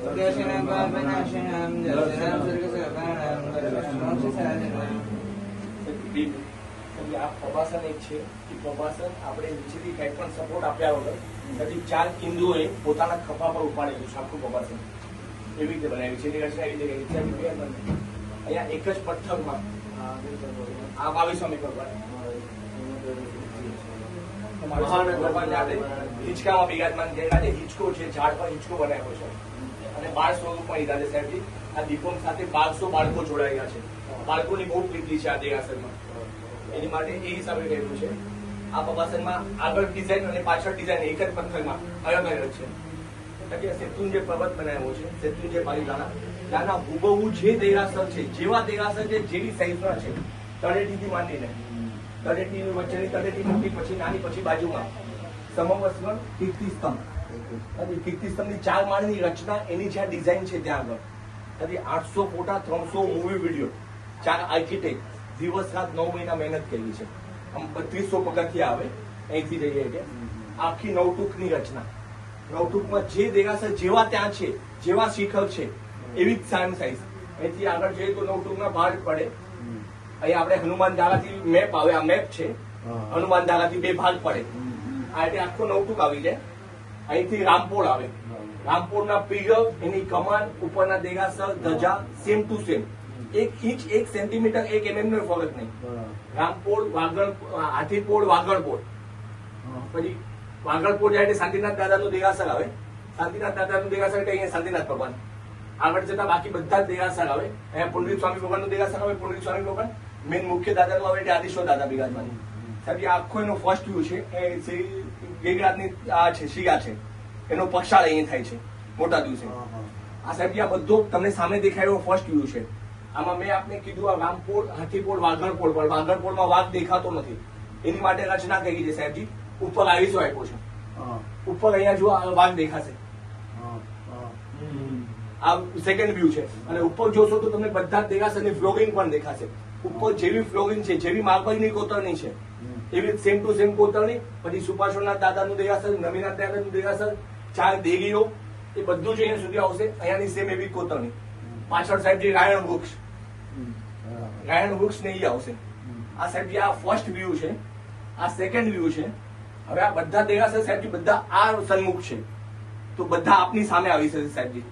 આ પ્રભાસન એક છે એ પ્રભાસન આપણે નીચેથી કંઈ પણ સપોર્ટ આપ્યા વગર પછી 4 ઇન્દુઓએ પોતાના ખભા પર ઉપાડેલું છે આખું પ્રભાસન એવી રીતે બનાવ્યું છે. એની રચના એવી રીતે અહીંયા એક જ પથ્થરમાં આ 22મી ભગવાન હિંચકામાં બિરાજમાન થયેલા છે. હિંચકો છે, ઝાડ પર હિંચકો બનાવ્યો છે અને બાળ સ્વરૂપમાં લીધા છે સાહેબજી. આ દીપમ સાથે 1200 બાળકો જોડાયા છે. બાળકોની બહુ પ્રીતિ છે આ દેરાસરમાં, એની માટે એ હિસાબે કર્યું છે. આ પ્રભાસનમાં આગળ ડિઝાઇન અને પાછળ ડિઝાઇન એક જ પથ્થરમાં અલગ અલગ છે. શેત્રુંજય પર્વત બનાવ્યો છે, શેત્રુંજય પાલિતાણા. ત્યાંના હુબહુ જે દેરાસર છે, જેવા દેરાસર છે, જેવી સાઈઝના છે, તળેટીથી માંડીને તળેટી વચ્ચેની તળેટી મોટી, પછી નાની, પછી બાજુમાં સમવસ્ત્ર કીર્તિસ્તંભ. કીર્તિસ્તંભની 4 માળની રચના, એની જ્યાં ડિઝાઇન છે ત્યાં આગળ 800 ફોટા, 300 મૂવી વિડીયો, 4 આર્કિટેક્ટ દિવસ રાત 9 મહિના મહેનત કરી છે. આમ 3200 પગથિયા આવે અહીંથી જઈએ એટલે આખી નવટૂકની રચના. નવટૂકમાં જે દેરાસર જેવા ત્યાં છે, જેવા શિખર છે, એવી જ સેમ સાઈઝ. અહીંથી આગળ જઈએ તો નવટૂકના ભાગ પડે. અહીંયા આપણે હનુમાન ધારાથી મેપ આવે, આ મેપ છે. હનુમાન ધારાથી 2 ભાગ પડે. આ એટલે આખો નવટૂક આવી જાય. અહીંથી રામપોળ આવે. રામપોળના પિલર, એની કમાન, ઉપરના દેરાસર, ધજા same to same. 1 inch 1 centimetre 1 mm નો ફરક નહીં. રામપોળ, હાથીપોળ, વાગડપોળ. પછી વાગડપોળ જાય એટલે શાંતિનાથ દાદાનું દેરાસર આવે. શાંતિનાથ દાદાનું દેરાસર એટલે અહીંયા શાંતિનાથ ભગવાન. આગળ જતા બાકી બધા જ દેરાસર આવે. અહીંયા પુંડરીક સ્વામી ભગવાનનું દેરાસર આવે. પુંડરીક સ્વામી ભગવાન મેન મુખ્ય દાદાનું આવે એટલે આદિશ્વર દાદા બિરાજમાન. સાહેબ આખો એનો ફર્સ્ટ વ્યૂ છે. એ શ્રી ગિરિરાજની આ છે, શિયા છે, એનો પક્ષાળ અહીં થાય છે મોટા દિવસે. આ સાહેબ આ બધો તમને સામે દેખાય ફર્સ્ટ વ્યૂ છે. આમાં મેં આપને કીધું આ રામપોળ, હાથીપોળ, વાગડપોળ, પણ વાગડપોળમાં વાઘ દેખાતો નથી. એની માટે રચના કરી છે સાહેબજી. ઉપર આવીશો આપ્યો છે. ઉપર અહીંયા જુઓ વાઘ દેખાશે. આ સેકન્ડ વ્યૂ છે. અને ઉપર જોશો તો તમને બધા જ દેખાશે અને ફ્લોરિંગ પણ દેખાશે. ઉપર જેવી ફ્લોરિંગ છે, જેવી માર્બલની કોતરણી છે, એવી સેમ ટુ સેમ કોતરણી. પછી સુપાર્શ્વનાથ દાદાનું દેરાસર, નવીનાથ દાદાનું દેરાસર, 4 દેવીઓ, એ બધું જ અહીંયા સુધી આવશે. અહીંયાની સેમ એવી કોતરણી. પાછળ સાહેબ જે રાયણ વૃક્ષ, રાયણ વૃક્ષ ને એ આવશે. આ સાહેબ જે આ ફર્સ્ટ વ્યૂ છે, આ સેકન્ડ વ્યૂ છે. હવે આ બધા દેરાસર સાહેબજી બધા આ સન્મુખ છે, તો બધા આપની સામે આવી શકે સાહેબજી.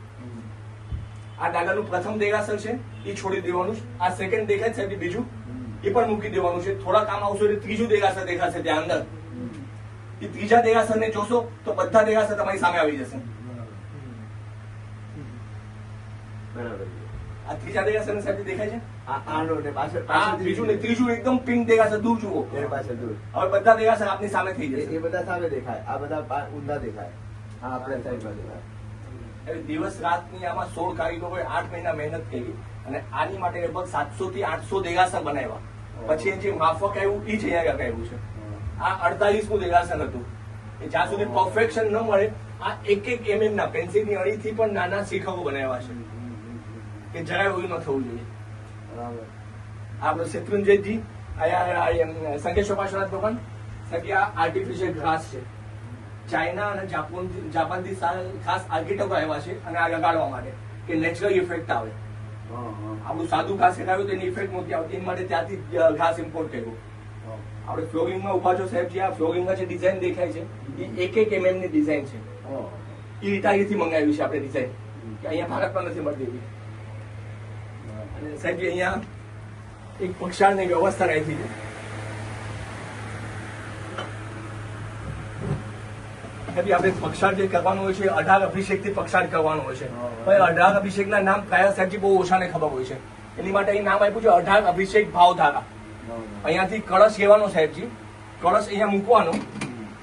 આ દાદાનું પ્રથમ દેરાસર છે, એ છોડી દેવાનું છે. આ સેકન્ડ દેખાય સાહેબ બીજું, એ પણ મૂકી દેવાનું છે. થોડા કામ આવશો એટલે ત્રીજું દેરાસર દેખાશે ત્યાં અંદર. એ ત્રીજા દેરાસર ને જોશો તો બધા દેરાસર તમારી સામે આવી જશે. બરાબર. આ ત્રીજા દેરાસર સાહેબ દેખાય છે. આનો ને પાછળ બીજું ને ત્રીજું એકદમ પિંક દેખાશે. દૂર જુઓ, એની પાછળ દૂર. હવે બધા દેરાસર આપની સામે થઈ જશે. એ બધા સામે દેખાય, આ બધા ઊંધા દેખાય. હા, આપણે સાઈડમાં દેખાય. દિવસ રાતની આમાં 16 કારીગરોએ 8 મહિના મહેનત કરી અને આની માટે લગભગ 700 થી 800 દેરાસર બનાવ્યા. પછી જે માફક આવ્યું એ જ અહીંયા આવ્યું છે. આ 48મું દેરાસર હતું. જ્યાં સુધી પરફેક્શન ન મળે આ 1 mm ના પેન્સિલની અણીથી પણ નાના શિખરો બનાવ્યા છે કે જરાય ઓલું ન થવું જોઈએ. આપણે શેત્રુંજયજી અહીંયા સંકેશ્વર પાર્શ્વનાથ ભગવાન આ આર્ટિફિશિયલ ઘાસ છે. ચાઇના અને જાપાનથી ખાસ આર્કિટેક્ટો આવ્યા છે અને આ લગાડવા માટે કે નેચરલ ઇફેક્ટ આવે. આપણું સાદું ઘાસ લગાવ્યું તેની ઇફેક્ટ નહોતી આવતી, એની માટે ત્યાંથી ઘાસ ઇમ્પોર્ટ કર્યું. આપણે ફ્લોરિંગમાં ઉભા છો સાહેબ, જે આ ફ્લોરિંગમાં જે ડિઝાઇન દેખાય છે એ 1 mm ની ડિઝાઇન છે. એ ઇટાલીથી મંગાવી છે આપણે ડિઝાઇન, કે અહીંયા ભારતમાં નથી મળતી એવી. અને સાહેબ અહીંયા એક પક્ષાળની વ્યવસ્થા રાખી છે. આપણે પક્ષાળ જે કરવાનું હોય છે 18 અભિષેક થી પક્ષાળ કરવાનું હોય છે. 18 અભિષેક ના નામ કયા સાહેબજી બહુ ઓછાને ખબર હોય છે. એની માટે અહીં નામ આપ્યું છે 18 અભિષેક ભાવધારા. અહીંયાથી કળશ લેવાનો સાહેબજી, કળશ અહીંયા મૂકવાનો.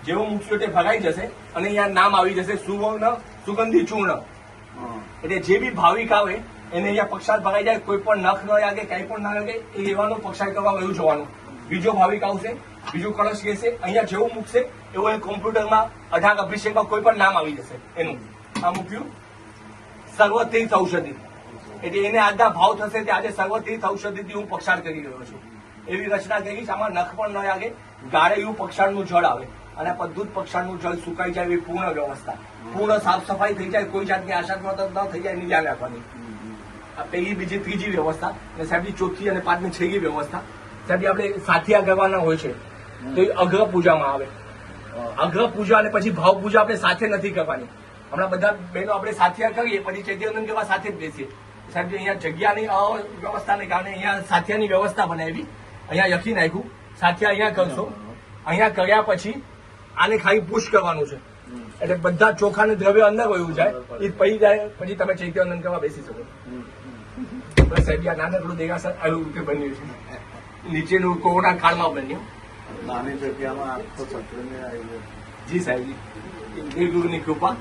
જેવો મૂકશો તે ભરાઈ જશે અને અહીંયા નામ આવી જશે સુવર્ણ સુગંધી ચૂર્ણ. એટલે જે બી ભાવિક આવે એને અહીંયા પક્ષાળ ભરાઈ જાય. કોઈ પણ નખ ન લાગે, કઈ પણ ના લાગે, એ લેવાનો પક્ષાળ કરવા વયું જવાનું. બીજો ભાવિક આવશે, બીજું કળશ લેશે, અહીંયા જેવું મૂકશે એવું એ કોમ્પ્યુટરમાં 18 અભિષેકમાં કોઈ પણ નામ આવી જશે એનું. આ મૂક્યું સર્વતીર્થ ઔષધિ, એટલે એને આજના ભાવ થશે તે આજે સર્વતીર્થ ઔષધિથી હું પક્ષાળ કરી રહ્યો છું. એવી રચના કરી છે. આમાં નખ પણ ન લાગે, ગાળે એવું પક્ષાળનું જળ આવે. અને બધું જ પક્ષાનું જળ સુકાઈ જાય એવી પૂર્ણ વ્યવસ્થા, પૂર્ણ સાફ સફાઈ થઈ જાય, કોઈ જાતની આશાસ્પદ ન થઈ જાય એની ધ્યાન રાખવાની. આ પહેલી, બીજી, ત્રીજી વ્યવસ્થા અને સાહેબની ચોથી અને પાંચમી, છેલ્લી વ્યવસ્થા સાહેબ આપણે સાથિયા કરવાના હોય છે તો એ અગ્ર પૂજામાં આવે. અગ્ર પૂજા અને પછી ભાવ પૂજા આપણે સાથે નથી કરવાની. હમણાં બધા બહેનો આપણે સાથિયા કરીએ પછી ચૈત્યવંદન કરવા સાથે જ બેસીએ. સાહેબ અહીંયા જગ્યાની અવ્યવસ્થાને કારણે અહીંયા સાથિયાની વ્યવસ્થા બનાવી, અહીંયા લખી નાખ્યું સાથિયા અહીંયા કરશો. અહીંયા કર્યા પછી આને ખાલી પુશ કરવાનું છે એટલે બધા ચોખાનું દ્રવ્ય અંદર વયું જાય, એ પડી જાય પછી તમે ચૈત્યવંદન કરવા બેસી શકો. બસ સાહેબ આ નાનકડું દેરાસર આવી રીતે બન્યું છે, નીચેનું કોરોના કાળમાં બન્યું. નાની જગ્યામાં આખો સત્રને આવી ગયો. જી સાહેબજી, દેવગુરુની કૃપા.